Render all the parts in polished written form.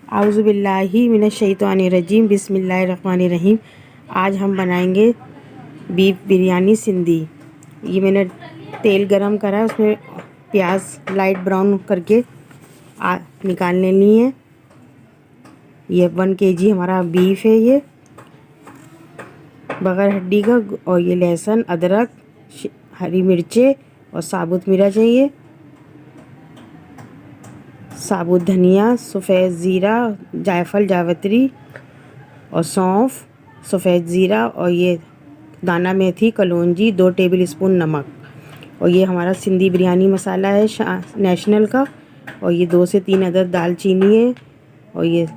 आऊज़ु बिल्लाहि मिनश्शैतानिर्रजीम बिस्मिल्लाहिर्रहमानिर्रहीम। आज हम बनाएंगे बीफ बिरयानी सिंधी। ये मैंने तेल गरम करा, उसमें प्याज लाइट ब्राउन करके निकाल लेनी है। ये 1 kg हमारा बीफ है, ये बगैर हड्डी का। और ये लहसुन, अदरक, हरी मिर्चें और साबुत मिर्च है, ये साबुत धनिया, सफ़ेद ज़ीरा, जायफल, जावित्री और सौंफ, सफ़ेद ज़ीरा और ये दाना मेथी, कलौंजी, 2 टेबलस्पून नमक। और ये हमारा सिंधी बिरयानी मसाला है नेशनल का। और ये 2 से 3 अदद दालचीनी है। और ये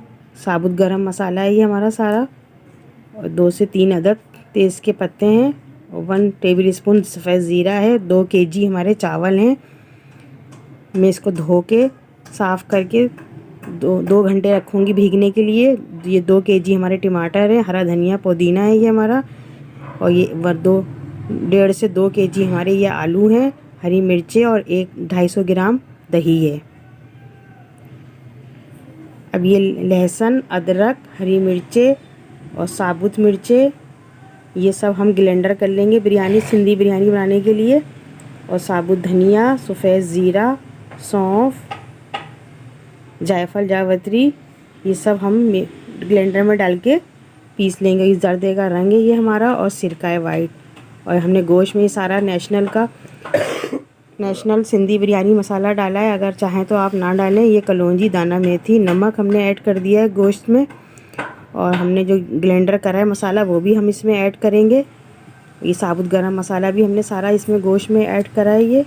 साबुत गरम मसाला है, ये हमारा सारा। और 2 से 3 अदद तेज़ के पत्ते हैं। और 1 टेबलस्पून सफ़ेद ज़ीरा है। 2 kg हमारे चावल हैं। मैं इसको धो के साफ़ करके 2 घंटे रखूँगी भीगने के लिए। ये 2 kg हमारे टमाटर है, हरा धनिया, पुदीना है ये हमारा। और ये 1.5 से 2 kg हमारे ये आलू हैं, हरी मिर्चें और 250 ग्राम दही है। अब ये लहसुन, अदरक, हरी मिर्चें और साबुत मिर्चें ये सब हम ग्राइंडर कर लेंगे बिरयानी, सिंधी बिरयानी बनाने के लिए। और साबुत धनिया, सफ़ेद ज़ीरा, सौंफ, जायफल, जावित्री ये सब हम ग्राइंडर में डाल के पीस लेंगे। इस जर्दे का रंग है ये हमारा, और सिरका है वाइट। और हमने गोश्त में ये सारा नेशनल सिंधी बिरयानी मसाला डाला है। अगर चाहें तो आप ना डालें। ये कलौंजी, दाना मेथी, नमक हमने ऐड कर दिया है गोश्त में। और हमने जो ग्राइंडर करा है मसाला वो भी हम इसमें ऐड करेंगे। ये साबुत गरम मसाला भी हमने सारा इसमें गोश्त में ऐड करा है ये।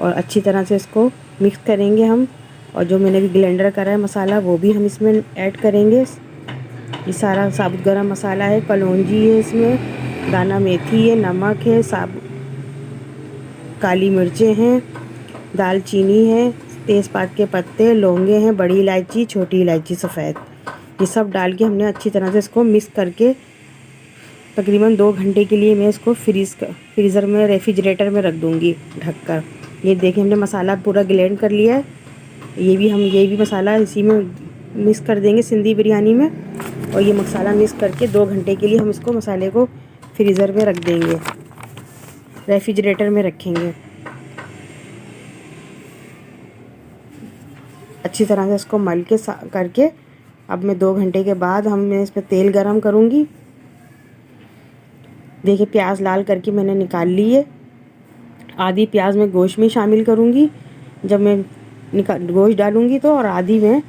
और अच्छी तरह से इसको मिक्स करेंगे हम। और जो मैंने भी ग्राइंडर करा है मसाला वो भी हम इसमें ऐड करेंगे। ये सारा साबुत गरम मसाला है, कलौंजी है, इसमें दाना मेथी है, नमक है, काली मिर्चें हैं, दालचीनी है, तेज़पात के पत्ते, लौंगे हैं, बड़ी इलायची, छोटी इलायची सफ़ेद, ये सब डाल के हमने अच्छी तरह से इसको मिक्स करके तकरीबन 2 घंटे के लिए मैं इसको फ्रीज़र में, रेफ्रिजरेटर में रख दूँगी ढककर। ये देखिए हमने मसाला पूरा ग्राइंड कर लिया है। ये भी मसाला इसी में मिक्स कर देंगे सिंधी बिरयानी में। और ये मसाला मिक्स करके 2 घंटे के लिए हम इसको मसाले को फ्रीज़र में रख देंगे, रेफ्रिजरेटर में रखेंगे। अच्छी तरह से इसको मल के करके अब मैं 2 घंटे के बाद मैं इस पर तेल गरम करूँगी। देखिए प्याज लाल करके मैंने निकाल ली है। आधी प्याज मैं गोश्त में शामिल करूँगी जब मैं गोश्त डालूँगी तो, और आधी मैं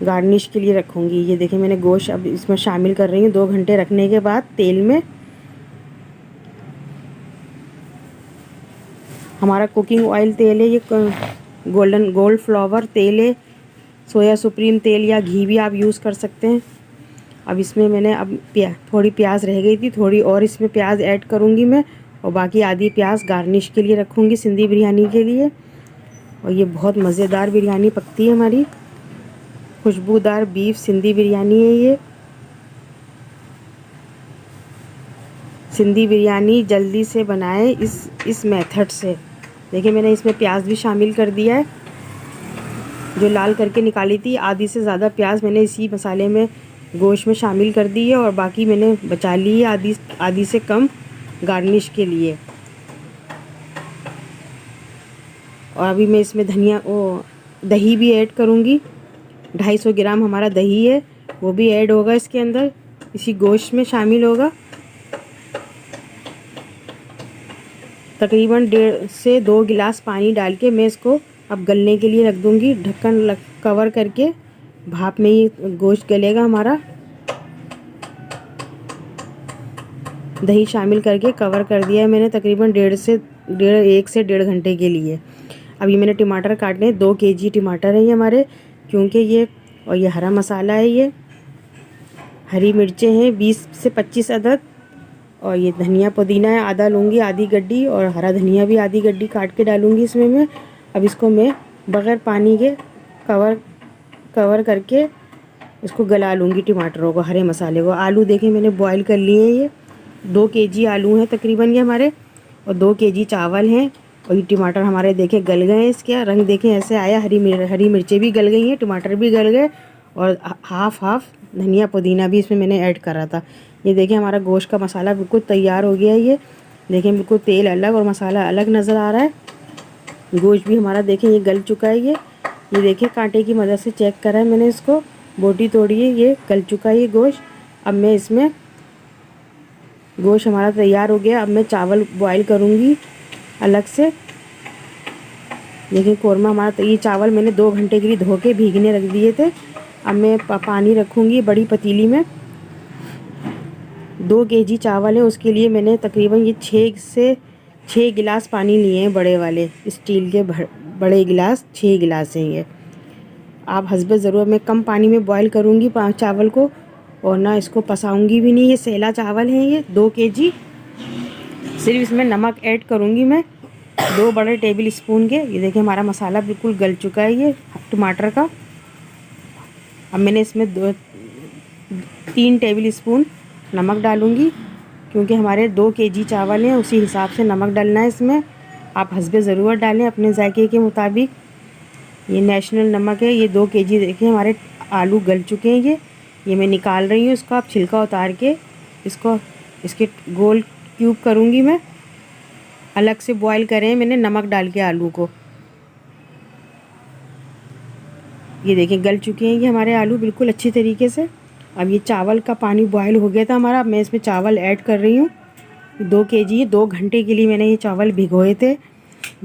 गार्निश के लिए रखूँगी। ये देखिए मैंने गोश्त अब इसमें शामिल कर रही हूँ 2 घंटे रखने के बाद तेल में। हमारा कुकिंग ऑयल तेल है, ये गोल्ड फ्लावर तेल है, सोया सुप्रीम तेल या घी भी आप यूज़ कर सकते हैं। अब इसमें मैंने अब थोड़ी प्याज रह गई थी, थोड़ी और इसमें प्याज ऐड करूँगी मैं। और बाकी आधी प्याज गार्निश के लिए रखूँगी सिंधी बिरयानी के लिए। और ये बहुत मज़ेदार बिरयानी पकती है हमारी, खुशबूदार बीफ सिंधी बिरयानी है ये। सिंधी बिरयानी जल्दी से बनाएं इस मेथड से। देखिए मैंने इसमें प्याज भी शामिल कर दिया है, जो लाल करके निकाली थी। आधी से ज़्यादा प्याज मैंने इसी मसाले में गोश्त में शामिल कर दी है। और बाकी मैंने बचा ली है आधी से कम गार्निश के लिए। और अभी मैं इसमें दही भी ऐड करूँगी। 250 ग्राम हमारा दही है, वो भी ऐड होगा इसके अंदर, इसी गोश्त में शामिल होगा। तकरीबन 1.5 से 2 गिलास पानी डाल के मैं इसको अब गलने के लिए रख दूँगी। ढक्कन कवर करके भाप में ही गोश्त गलेगा हमारा। दही शामिल करके कवर कर दिया है मैंने तकरीबन 1 से 1.5 घंटे के लिए। अभी मैंने टमाटर काटने 2 kg टमाटर है ये हमारे, क्योंकि ये, और ये हरा मसाला है, ये हरी मिर्चें हैं 20 से 25 अदद। और ये धनिया पुदीना है, आधा लूँगी, आधी गड्डी, और हरा धनिया भी आधी गड्डी काट के डालूँगी इसमें मैं। अब इसको मैं बग़ैर पानी के कवर करके इसको गला लूँगी टमाटरों को, हरे मसाले को। आलू देखें मैंने बॉईल कर लिए हैं, ये 2 kg आलू हैं तकरीबन ये हमारे, और 2 kg चावल हैं। और ये टमाटर हमारे देखें गल गए हैं, इसके रंग देखें ऐसे आया। हरी मिर्चें भी गल गई हैं, टमाटर भी गल गए, और हाफ धनिया पुदीना भी इसमें मैंने ऐड करा था। ये देखें हमारा गोश्त का मसाला बिल्कुल तैयार हो गया है। ये देखें बिल्कुल तेल अलग और मसाला अलग नज़र आ रहा है। गोश्त भी हमारा देखें ये गल चुका है। ये देखें कांटे की मदद से चेक करा है मैंने, इसको बोटी तोड़ी है, ये गल चुका है ये गोश्त। अब मैं इसमें गोश्त हमारा तैयार हो गया। अब मैं चावल बॉईल करूँगी अलग से। देखिए कौरमा हमारा, तो ये चावल मैंने 2 घंटे के लिए धो के भीगने रख दिए थे। अब मैं पानी रखूँगी बड़ी पतीली में। 2 केजी चावल है, उसके लिए मैंने तकरीबन ये 6 गिलास पानी लिए हैं, बड़े वाले स्टील के बड़े गिलास 6 गिलास हैं ये। आप हस्बे ज़रूरत मैं कम पानी में बॉईल करूँगी चावल को, और ना इसको पसाऊँगी भी नहीं। ये सेला चावल है ये 2 केजी। सिर्फ इसमें नमक ऐड करूँगी मैं 2 बड़े टेबल स्पून के। ये देखिए हमारा मसाला बिल्कुल गल चुका है ये टमाटर का। अब मैंने इसमें 3 टेबल स्पून नमक डालूँगी, क्योंकि हमारे 2 केजी चावल हैं, उसी हिसाब से नमक डालना है इसमें। आप हस्बे ज़रूरत डालें अपने जायके के मुताबिक। ये नेशनल नमक है। ये 2 केजी देखिए हमारे आलू गल चुके हैं। ये मैं निकाल रही हूँ इसको। आप छिलका उतार के इसके गोल क्यूब करूँगी मैं। अलग से बॉईल करें मैंने नमक डाल के आलू को। ये देखिए गल चुके हैं ये हमारे आलू बिल्कुल अच्छी तरीके से। अब ये चावल का पानी बॉईल हो गया था हमारा। अब मैं इसमें चावल ऐड कर रही हूँ। 2 केजी 2 घंटे के लिए मैंने ये चावल भिगोए थे,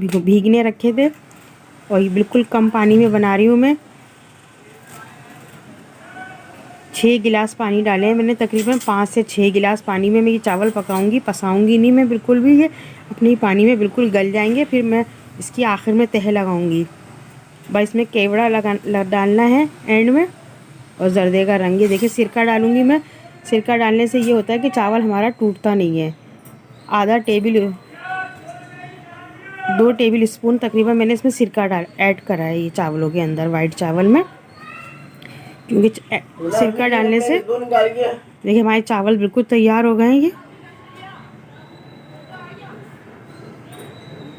भीगने रखे थे, और ये बिल्कुल कम पानी में बना रही हूँ मैं। 6 गिलास पानी डाले हैं मैंने, तकरीबन 5 से 6 गिलास पानी में मैं ये चावल पकाऊंगी, पसाऊंगी नहीं मैं बिल्कुल भी। ये अपने ही पानी में बिल्कुल गल जाएंगे। फिर मैं इसकी आखिर में तह लगाऊंगी। बस इसमें केवड़ा डालना है एंड में, और जर्दे का रंग। ये देखिए सिरका डालूंगी मैं। सिरका डालने से ये होता है कि चावल हमारा टूटता नहीं है। 2 टेबल स्पून तकरीबन मैंने इसमें सिरका ऐड करा है ये चावलों के अंदर, वाइट चावल में, क्योंकि सिरका डालने से देखिए हमारे चावल बिल्कुल तैयार हो गए हैं। ये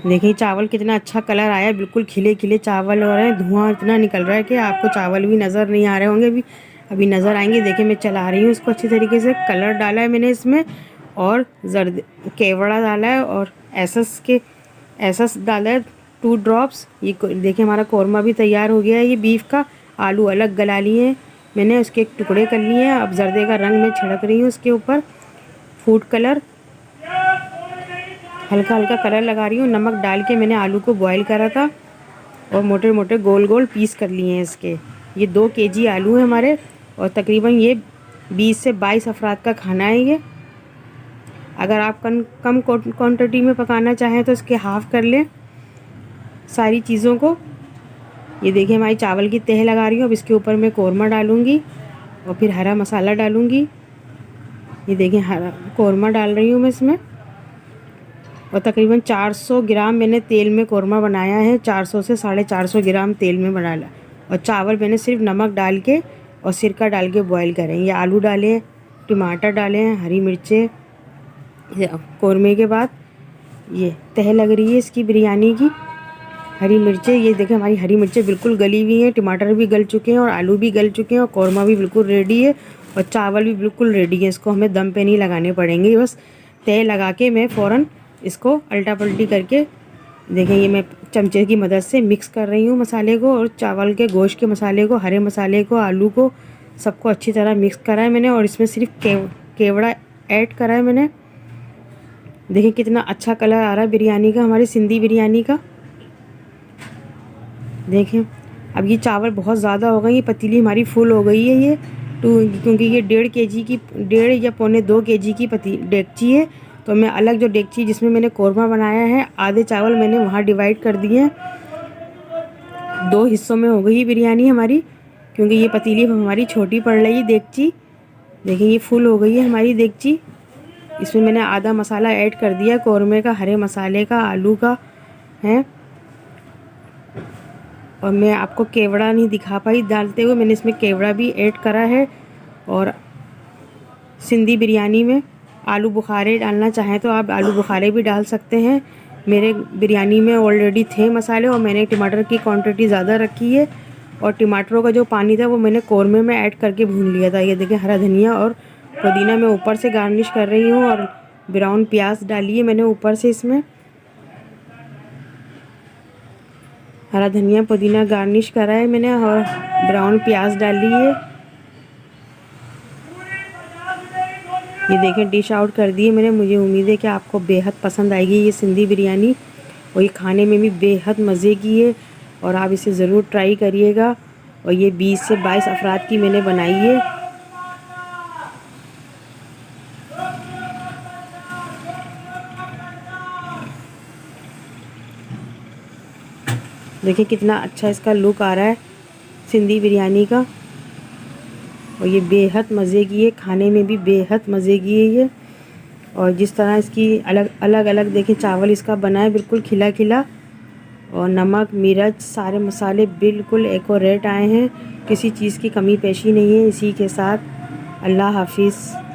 देखिए चावल कितना अच्छा कलर आया है, बिल्कुल खिले खिले चावल हो रहे हैं। धुआं इतना निकल रहा है कि आपको चावल भी नज़र नहीं आ रहे होंगे, अभी नज़र आएंगे। देखिए मैं चला रही हूँ इसको अच्छी तरीके से। कलर डाला है मैंने इसमें, और केवड़ा डाला है, और एसस डाला है 2 ड्रॉप्स। ये देखिए हमारा कौरमा भी तैयार हो गया है। ये बीफ का आलू अलग गला लिए हैं मैंने, उसके टुकड़े कर लिए हैं। अब जर्दे का रंग मैं छिड़क रही हूँ उसके ऊपर, फूड कलर, हल्का हल्का कलर लगा रही हूँ। नमक डाल के मैंने आलू को बॉईल करा था, और मोटे मोटे गोल गोल पीस कर लिए हैं इसके। ये 2 केजी आलू है हमारे, और तकरीबन ये 20 से 22 अफराद का खाना है ये। अगर आप कम क्वांटिटी में पकाना चाहें तो इसके हाफ़ कर लें सारी चीज़ों को। ये देखिए हमारी चावल की तह लगा रही हूँ। अब इसके ऊपर मैं कौरमा डालूँगी, और फिर हरा मसाला डालूँगी। ये देखिए हरा कौरमा डाल रही हूँ मैं इसमें, और तकरीबन 400 ग्राम मैंने तेल में कौरमा बनाया है। 400 से 450 ग्राम तेल में बना ला। और चावल मैंने सिर्फ नमक डाल के और सिरका डाल के बॉईल करें। ये आलू डाले, टमाटर डाले, हरी मिर्चें। कौरमे के बाद ये तह लग रही है इसकी बिरयानी की, हरी मिर्चें। ये देखें हमारी हरी मिर्चें बिल्कुल गली हुई हैं, टमाटर भी गल चुके हैं, और आलू भी गल चुके हैं, और कौरमा भी बिल्कुल रेडी है, और चावल भी बिल्कुल रेडी है। इसको हमें दम पे नहीं लगाने पड़ेंगे, बस तह लगा के मैं फ़ौरन इसको अल्टा पल्टी करके, देखें ये मैं चमचे की मदद से मिक्स कर रही हूँ मसाले को, और चावल के गोश्त के मसाले को, हरे मसाले को, आलू को, सबको अच्छी तरह मिक्स करा है मैंने। और इसमें सिर्फ केवड़ा ऐड करा है मैंने। देखिए कितना अच्छा कलर आ रहा है बिरयानी का, हमारी सिंधी बिरयानी का। देखें अब ये चावल बहुत ज़्यादा हो गई, ये पतीली हमारी फुल हो गई है ये क्योंकि ये 1.5 केजी की, 1.5 या पौने 2 केजी की डेगची है। तो मैं अलग जो डेगची जिसमें मैंने कौरमा बनाया है, आधे चावल मैंने वहाँ डिवाइड कर दिए हैं। 2 हिस्सों में हो गई बिरयानी हमारी, क्योंकि ये पतीली हमारी छोटी पड़ रही है डेगची। देखिए ये फुल हो गई है हमारी डेगची। इसमें मैंने आधा मसाला ऐड कर दिया कौरमे का, हरे मसाले का, आलू का है। और मैं आपको केवड़ा नहीं दिखा पाई डालते हुए, मैंने इसमें केवड़ा भी ऐड करा है। और सिंधी बिरयानी में आलू बुखारे डालना चाहें तो आप आलू बुखारे भी डाल सकते हैं। मेरे बिरयानी में ऑलरेडी थे मसाले और मैंने टमाटर की क्वांटिटी ज़्यादा रखी है और टमाटरों का जो पानी था वो मैंने कौरमे में ऐड करके भून लिया था। ये देखें, हरा धनिया और पुदीना मैं ऊपर से गार्निश कर रही हूँ और ब्राउन प्याज डाली है मैंने ऊपर से। इसमें हरा धनिया पुदीना गार्निश करा है मैंने और ब्राउन प्याज डाली है। ये देखें, डिश आउट कर दी है मैंने। मुझे उम्मीद है कि आपको बेहद पसंद आएगी ये सिंधी बिरयानी और ये खाने में भी बेहद मज़े की है और आप इसे ज़रूर ट्राई करिएगा। और ये 20 से 22 अफराद की मैंने बनाई है। देखिए कितना अच्छा इसका लुक आ रहा है सिंधी बिरयानी का और ये बेहद मज़े की है, खाने में भी बेहद मज़े की है ये। और जिस तरह इसकी अलग अलग देखिए चावल इसका बना है बिल्कुल खिला खिला और नमक मिर्च सारे मसाले बिल्कुल एक्यूरेट आए हैं, किसी चीज़ की कमी पेशी नहीं है। इसी के साथ अल्लाह हाफिज़।